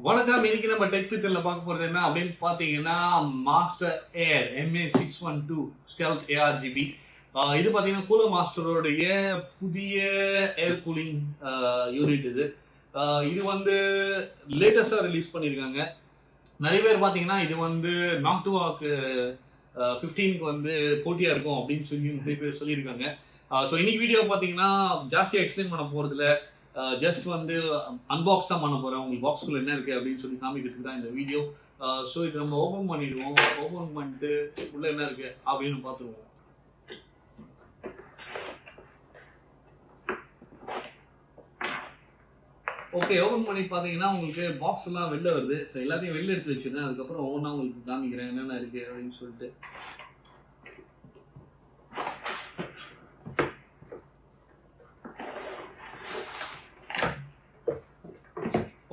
வணக்கம். இன்னைக்கு நம்ம டெக் பித்தல்ல பார்க்க போறது என்ன அப்படின்னு பார்த்தீங்கன்னா, மாஸ்டர் ஏர் MA612 ஸ்டெல்த் ARGB. இது பார்த்தீங்கன்னா கூலர் மாஸ்டரோடைய புதிய ஏர் கூலிங் யூனிட் இது. இது வந்து லேட்டஸ்டாக ரிலீஸ் பண்ணியிருக்காங்க. நிறைய பேர் பார்த்தீங்கன்னா இது வந்து நாக்டுவாக்கு 15க்கு வந்து போட்டியாக இருக்கும் அப்படின்னு சொல்லி நிறைய பேர் சொல்லியிருக்காங்க. ஸோ இன்னைக்கு வீடியோ பார்த்தீங்கன்னா ஜாஸ்தியாக எக்ஸ்பிளைன் பண்ண போகிறதுல ஜஸ்ட் வந்து அன்பாக்ஸ் தான் பண்ண போகிறேன். உங்களுக்கு பாக்ஸ்குள்ளே என்ன இருக்குது அப்படின்னு சொல்லி காமிக்கிறதுக்கு தான் இந்த வீடியோ. ஸோ இது நம்ம ஓப்பன் பண்ணிடுவோம். ஓப்பன் பண்ணிட்டு உள்ளே என்ன இருக்குது அப்படின்னு பார்த்துருவோம். ஓகே, ஓப்பன் பண்ணி பார்த்தீங்கன்னா உங்களுக்கு பாக்ஸ் எல்லாம் வெளில வருது. ஸோ எல்லாத்தையும் வெளில எடுத்து வச்சுருந்தேன். அதுக்கப்புறம் ஒவ்வொன்றா உங்களுக்கு காமிக்கிறேன் என்னென்ன இருக்குது அப்படின்னு சொல்லிட்டு.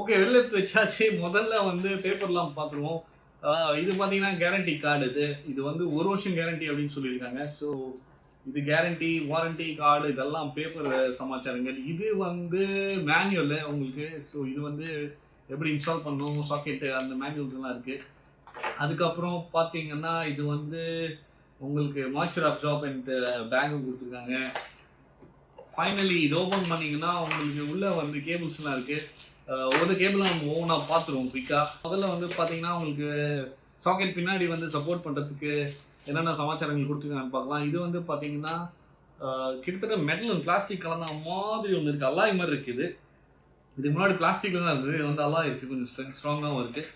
ஓகே, வெளில எடுத்து வச்சாச்சு. முதல்ல வந்து பேப்பர்லாம் பார்த்துருவோம். இது பார்த்தீங்கன்னா கேரண்டி கார்டு. இது வந்து 1 வருஷம் கேரண்டி அப்படின்னு சொல்லியிருக்காங்க. ஸோ இது கேரண்டி, வாரண்டி கார்டு இதெல்லாம் பேப்பர் சமாச்சாரங்கள். இது வந்து மேனுவல் உங்களுக்கு. ஸோ இது வந்து எப்படி இன்ஸ்டால் பண்ணணும், சாக்கெட்டு, அந்த மேனுவல்ஸ் எல்லாம் இருக்குது. அதுக்கப்புறம் பார்த்தீங்கன்னா இது வந்து உங்களுக்கு மாய்ஸ்சர் அப்சார்பன்ட் பேக்கும் கொடுத்துருக்காங்க. ஃபைனலி இது ஓப்பன் பண்ணிங்கன்னா உங்களுக்கு உள்ளே வந்து கேபிள்ஸ்லாம் இருக்குது. ஒரு கேபிள் நம்ம ஒவ்வொன்றா பார்த்துருவோம் குயிக்காக. முதல்ல வந்து பார்த்தீங்கன்னா உங்களுக்கு சாக்கெட் பின்னாடி வந்து சப்போர்ட் பண்ணுறதுக்கு என்னென்ன சமாச்சாரங்கள் கொடுத்துருக்காங்கன்னு பார்க்கலாம். இது வந்து பார்த்தீங்கன்னா கிட்டத்தட்ட மெட்டல் அண்ட் பிளாஸ்டிக் கலந்த மாதிரி ஒன்று இருக்குது. அல்லாய் மாதிரி இருக்குது. இதுக்கு முன்னாடி பிளாஸ்டிக்கில் தான் இருக்குது. இது வந்து அல்லாய் இருக்குது, கொஞ்சம் ஸ்ட்ராங்காகவும் இருக்குது.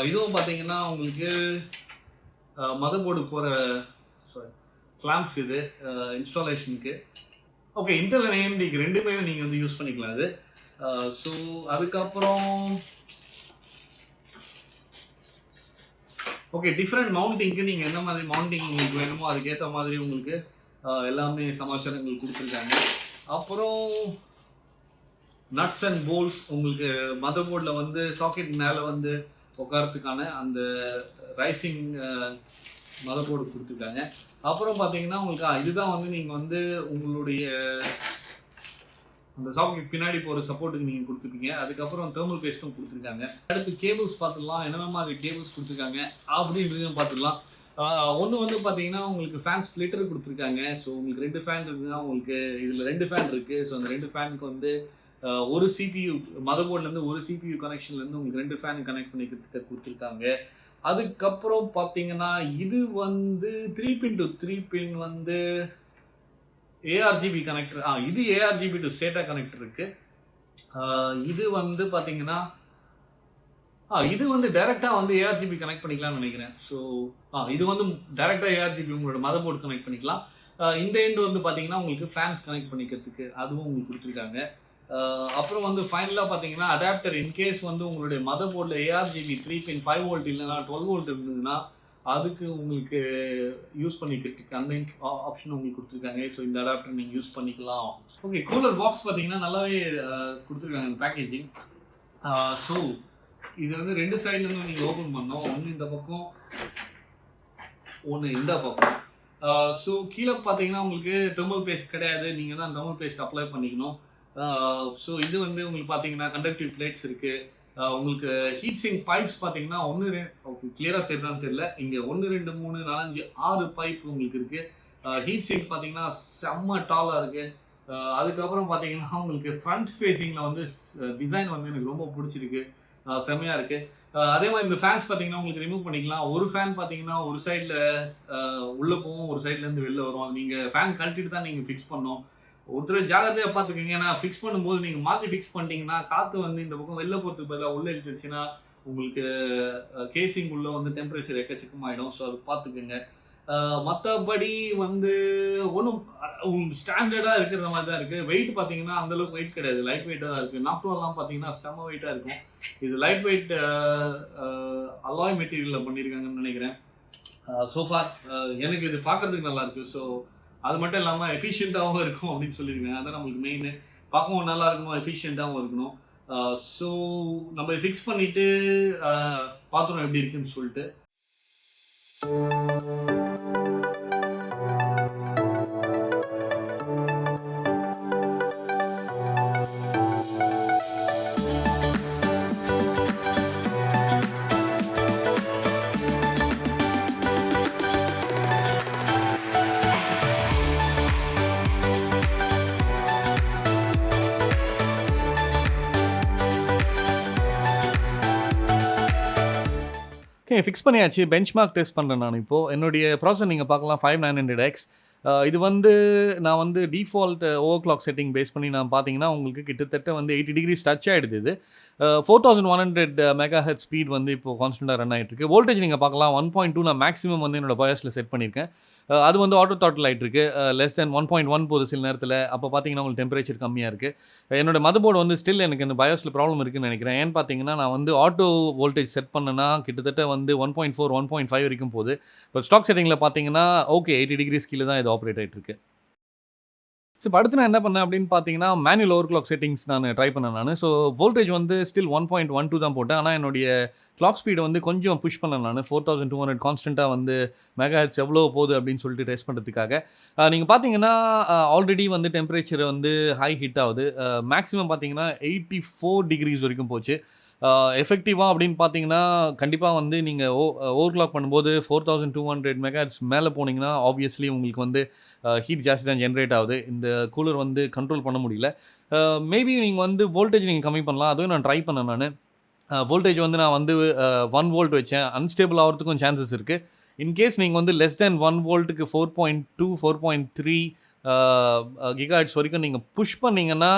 இதுவும் பார்த்தீங்கன்னா உங்களுக்கு மதர் போர்டு போகிற கிளாம்ப்ஸ் இது இன்ஸ்டாலேஷனுக்கு. ஓகே, இன்டெல் அண்ட் AMDக்கு ரெண்டுமே நீங்கள் வந்து யூஸ் பண்ணிக்கலாம் அது. ஸோ அதுக்கப்புறம் ஓகே, டிஃப்ரெண்ட் மவுண்டிங்க்கு நீங்கள் என்ன மாதிரி மவுண்டிங் உங்களுக்கு வேணுமோ அதுக்கேற்ற மாதிரி உங்களுக்கு எல்லாமே சமாச்சாரங்கள் கொடுத்துருக்காங்க. அப்புறம் நட்ஸ் அண்ட் போல்ஸ் உங்களுக்கு மதர் போர்டில் வந்து சாக்கெட் மேலே வந்து உட்காரத்துக்கான அந்த ரைசிங் மதர் போர்டு கொடுத்துருக்காங்க. அப்புறம் பார்த்தீங்கன்னா உங்களுக்கு இதுதான் வந்து நீங்கள் வந்து உங்களுடைய அந்த சாக்கெட் பின்னாடி போகிற சப்போர்ட்டுக்கு நீங்கள் கொடுத்துருக்கீங்க. அதுக்கப்புறம் தெர்மல் பேஸ்ட்டும் கொடுத்துருக்காங்க. அடுத்து கேபிள்ஸ் பார்த்துடலாம். என்னென்ன மாதிரி கேபிள்ஸ் கொடுத்துருக்காங்க அப்படின்றதையும் பார்த்துக்கலாம். ஒன்று வந்து பார்த்தீங்கன்னா உங்களுக்கு ஃபேன் ஸ்ப்ளிட்டர் கொடுத்துருக்காங்க. ஸோ உங்களுக்கு 2 ஃபேன் இருக்குதுன்னா உங்களுக்கு இதில் 2 ஃபேன் இருக்குது. ஸோ அந்த 2 ஃபேனுக்கு வந்து ஒரு CPU மதர் போர்ட்லேருந்து ஒரு CPU கனெக்ஷன்லேருந்து உங்களுக்கு 2 ஃபேன் கனெக்ட் பண்ணிக்கிறதுக்கு கொடுத்துருக்காங்க. அதுக்கப்புறம் பார்த்தீங்கன்னா இது வந்து 3 பின் வந்து ARGB கனெக்டர். இது ARGB டு SATA கனெக்டர் இருக்குது. இது வந்து பார்த்தீங்கன்னா இது வந்து டைரெக்டாக வந்து ARGB கனெக்ட் பண்ணிக்கலாம்னு நினைக்கிறேன். ஸோ இது வந்து டைரெக்டாக ARGB உங்களோட மதர் போர்டு கனெக்ட் பண்ணிக்கலாம். இந்த எண்டு வந்து பார்த்தீங்கன்னா உங்களுக்கு ஃபேன்ஸ் கனெக்ட் பண்ணிக்கிறதுக்கு அதுவும் உங்களுக்கு கொடுத்துருக்காங்க. அப்புறம் வந்து ஃபைனலாக பார்த்தீங்கன்னா அடாப்டர் இன்கேஸ் வந்து உங்களுடைய மதர் போர்டில் ARGB 3 பின் 5 வோல்ட் இல்லைனா 12 வோல்ட் இருந்ததுன்னா அதுக்கு உங்களுக்கு யூஸ் பண்ணிக்கிறதுக்கு அந்த ஆப்ஷன் உங்களுக்கு கொடுத்துருக்காங்க. ஸோ இந்த அடாப்டர் நீங்கள் யூஸ் பண்ணிக்கலாம். ஓகே, கூலர் பாக்ஸ் பார்த்தீங்கன்னா நல்லாவே கொடுத்துருக்காங்க இந்த பேக்கேஜிங். ஸோ இது வந்து 2 சைட்லேருந்து நீங்கள் ஓப்பன் பண்ணோம். ஒன்று இந்த பக்கம், ஒன்று இந்த பக்கம். ஸோ கீழே பார்த்தீங்கன்னா உங்களுக்கு தெர்மல் பேஸ்ட் கிடையாது. நீங்கள் தான் தெர்மல் பேஸ்ட் அப்ளை பண்ணிக்கணும். ஸோ இது வந்து உங்களுக்கு பார்த்தீங்கன்னா கண்டக்டிவ் பிளேட்ஸ் இருக்குது. உங்களுக்கு ஹீட் சிங்க் பைப்ஸ் பார்த்தீங்கன்னா ஓகே கிளியராக தெரியுதான்னு தெரியல. இங்கே 1 2 3 4 5 6 பைப் உங்களுக்கு இருக்குது. ஹீட் சிங்க் பார்த்தீங்கன்னா செம்ம டாலாக இருக்குது. அதுக்கப்புறம் பார்த்தீங்கன்னா உங்களுக்கு ஃப்ரண்ட் ஃபேஸிங்கில் வந்து டிசைன் வந்து எனக்கு ரொம்ப பிடிச்சிருக்கு, செம்மையாக இருக்குது. அதே மாதிரி இந்த ஃபேன்ஸ் பார்த்தீங்கன்னா உங்களுக்கு ரிமூவ் பண்ணிக்கலாம். ஒரு ஃபேன் பார்த்தீங்கன்னா ஒரு சைடில் உள்ளே போகும், ஒரு சைட்லேருந்து வெளில வரும். அது நீங்கள் ஃபேன் கழட்டிட்டு தான் நீங்கள் ஃபிக்ஸ் பண்ணணும். ஒருத்தர் ஜாகிரதையாக பார்த்துக்கோங்க. ஏன்னா ஃபிக்ஸ் பண்ணும்போது நீங்கள் மாற்றி ஃபிக்ஸ் பண்ணிட்டீங்கன்னா காற்று வந்து இந்த பக்கம் வெளில போகிறதுக்கு பதிலாக உள்ளே இழுத்துச்சுன்னா உங்களுக்கு கேசிங் உள்ளே வந்து டெம்பரேச்சர் எக்கச்சக்கமாகிடும். ஸோ அது பார்த்துக்குங்க. மற்றபடி வந்து ஒன்றும் ஸ்டாண்டர்டாக இருக்கிற மாதிரி தான் இருக்குது. வெயிட் பார்த்தீங்கன்னா அந்தளவுக்கு வெயிட் கிடையாது, லைட் வெயிட்டாக தான் இருக்குது. நாக்டுவெல்லாம் பார்த்தீங்கன்னா செம்ம வெயிட்டாக இருக்கும். இது லைட் வெயிட் அலாய் மெட்டீரியலில் பண்ணியிருக்காங்கன்னு நினைக்கிறேன். சோஃபார் எனக்கு இது பார்க்குறதுக்கு நல்லாயிருக்கு. ஸோ அது மட்டும் இல்லாமல் எஃபிஷியண்ட்டாகவும் இருக்கும் அப்படின்னு சொல்லியிருக்காங்க. அதான் நம்மளுக்கு மெயின். பார்க்கவும் நல்லா இருக்கணும், எஃபிஷியண்ட்டாகவும் இருக்கணும். ஸோ நம்ம ஃபிக்ஸ் பண்ணிவிட்டு பார்த்துருவோம் எப்படி இருக்குன்னு சொல்லிட்டு. ஓகே, ஃபிக்ஸ் பண்ணியாச்சு. பெஞ்ச்மார்க் டெஸ்ட் பண்ணுறேன் நான் இப்போ. என்னுடைய ப்ராசஸர் நீங்கள் பார்க்கலாம் 5900X. இது வந்து நான் வந்து default over clock setting base பண்ணி நான் பார்த்தீங்கன்னா, உங்களுக்கு கிட்டத்தட்ட வந்து 80 டிகிரிஸ் டச் ஆகிடுது இது. 4100 மெகாஹெர்ட்ஸ் ஸ்பீட் வந்து இப்போ கான்ஸ்டன்ட்டாக ரன் ஆகிட்டு இருக்கு. வோல்டேஜ் நீங்கள் பார்க்கலாம் 1.2 நான் மேக்ஸிமம் வந்து என்னோட பயாஸில் செட் பண்ணியிருக்கேன். அது வந்து ஆட்டோ த்ராட்டில் ஆகிட்டு இருக்கு. லெஸ் தென் 1.1 போகுது சில நேரத்தில். அப்போ பார்த்தீங்கன்னா உங்களுக்கு டெம்பரேச்சர் கம்மியாக இருக்குது. என்னோட மதர்போர்டு வந்து ஸ்டில் எனக்கு இந்த பயாஸில் ப்ராப்ளம் இருக்குன்னு நினைக்கிறேன். ஏன்னு பார்த்தீங்கன்னா, நான் வந்து ஆட்டோ வோல்டேஜ் செட் பண்ணேன்னா கிட்டத்தட்ட வந்து 1.4 1.5 வரைக்கும் போகுது. இப்போ ஸ்டாக் செட்டிங்கில் பார்த்தீங்கன்னா ஓகே 80 டிகிரிஸ் கீழே தான் இது ஆப்ரேட் ஆகிட்டு இருக்கு. ஸோ இப்போ அடுத்து நான் என்ன பண்ணேன் அப்படின்னு பார்த்தீங்கன்னா, மேனுவல் ஓவர் கிளாக் செட்டிங்ஸ் நான் ட்ரை பண்ணேன் நான். ஸோ வோல்டேஜ் வந்து ஸ்டில் 1.12 தான் போட்டேன். ஆனால் என்னுடைய கிளாக் ஸ்பீடை வந்து கொஞ்சம் புஷ் பண்ணேன் நான். 4200 கான்ஸ்டன்ட்டாக வந்து மெகாஹெர்ட்ஸ் எவ்வளோ போகுது அப்படின்னு சொல்லிட்டு டெஸ்ட் பண்ணுறதுக்காக. நீங்கள் பார்த்தீங்கன்னா ஆல்ரெடி வந்து டெம்பரேச்சர் வந்து ஹை ஹிட் ஆகுது. மேக்ஸிமம் பார்த்தீங்கன்னா 84 டிகிரிஸ் வரைக்கும் போச்சு. எஃபெக்டிவாக அப்படின்னு பார்த்தீங்கன்னா, கண்டிப்பாக வந்து நீங்கள் ஓவர் கிளாக் பண்ணும்போது 4200 மெகாஹெர்ட்ஸ் மேலே போனீங்கன்னா, ஆப்வியஸ்லி உங்களுக்கு வந்து ஹீட் ஜாஸ்தி தான் ஜென்ரேட் ஆகுது. இந்த கூலர் வந்து கண்ட்ரோல் பண்ண முடியல. மேபி நீங்கள் வந்து வோல்டேஜ் நீங்கள் கம்மி பண்ணலாம். அதுவும் நான் ட்ரை பண்ணேன் நானு. வோல்டேஜ் வந்து நான் வந்து 1 வோல்ட் வச்சேன். அன்ஸ்டேபிள் ஆகிறதுக்கும் சான்சஸ் இருக்குது. இன்கேஸ் நீங்கள் வந்து லெஸ் தென் 1 வோல்ட்டுக்கு 4.2 4.3 கிகாஹெர்ட்ஸ் வரைக்கும் நீங்கள் புஷ் பண்ணீங்கன்னா,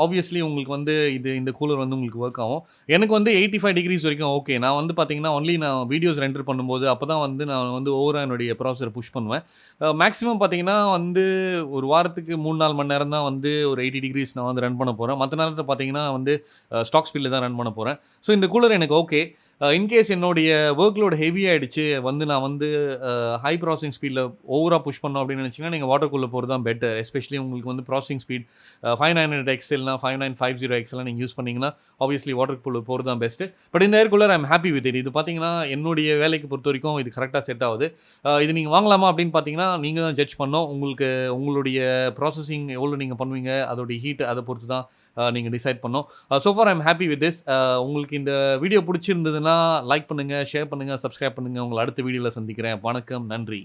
ஆப்வியஸ்லி உங்களுக்கு வந்து இந்த கூலர் வந்து உங்களுக்கு ஒர்க் ஆகும். எனக்கு வந்து 85 டிகிரிஸ் வரைக்கும் ஓகே. நான் வந்து பார்த்தீங்கன்னா, ஒன்லி நான் வீடியோஸ் ரெண்டர் பண்ணும்போது அப்போ தான் வந்து நான் வந்து ஓவரா என்னுடைய ப்ராசஸரை புஷ் பண்ணுவேன். மேக்ஸிமம் பார்த்தீங்கன்னா வந்து ஒரு வாரத்துக்கு 3 4 மணி நேரம் தான் வந்து ஒரு 80 டிகிரிஸ் நான் வந்து ரன் பண்ண போகிறேன். மற்ற நேரத்தில் பார்த்தீங்கன்னா வந்து ஸ்டாக் ஸ்பீடில் தான் ரன் பண்ண போகிறேன். ஸோ இந்த கூலர் எனக்கு ஓகே. இன்கேஸ் என்னுடைய ஒர்க் லோட் ஹெவி ஆகிடுச்சு வந்து நான் வந்து ஹை ப்ராசஸிங் ஸ்பீடில் ஓவராக புஷ் பண்ணோம் அப்படின்னு நினச்சிங்கன்னா, நீங்கள் வாட்டர் கூலர் போகிறது தான் பெட்டர். எஸ்பெஷலி உங்களுக்கு வந்து ப்ராசஸிங் ஸ்பீட் 5900X இல்லைனா 5950X எல்லாம் நீங்கள் யூஸ் பண்ணிங்கன்னா ஆப்வியஸ்லி வாட்டர் கூலர் போகிறது தான் பெஸ்ட்டு. பட் இந்த air cooler I am happy with it. இது பார்த்தீங்கன்னா என்னுடைய வேலைக்கு பொறுத்த வரைக்கும் இது கரெக்டாக செட் ஆகுது. இது நீங்கள் வாங்கலாமா அப்படின்னு பார்த்தீங்கன்னா, நீங்கள் தான் ஜட்ஜ் பண்ணணும். உங்களுடைய ப்ராசஸிங் எவ்வளோ நீங்கள் பண்ணுவீங்க, அதோடைய ஹீட் அதை பொறுத்து தான் நீங்கள் டிசைட் பண்ணணும். So for I am happy with this. உங்களுக்கு இந்த வீடியோ பிடிச்சிருந்ததுன்னா லைக் பண்ணுங்கள், ஷேர் பண்ணுங்கள், சப்ஸ்கிரைப் பண்ணுங்கள். உங்களை அடுத்த வீடியோவில் சந்திக்கிறேன். வணக்கம், நன்றி.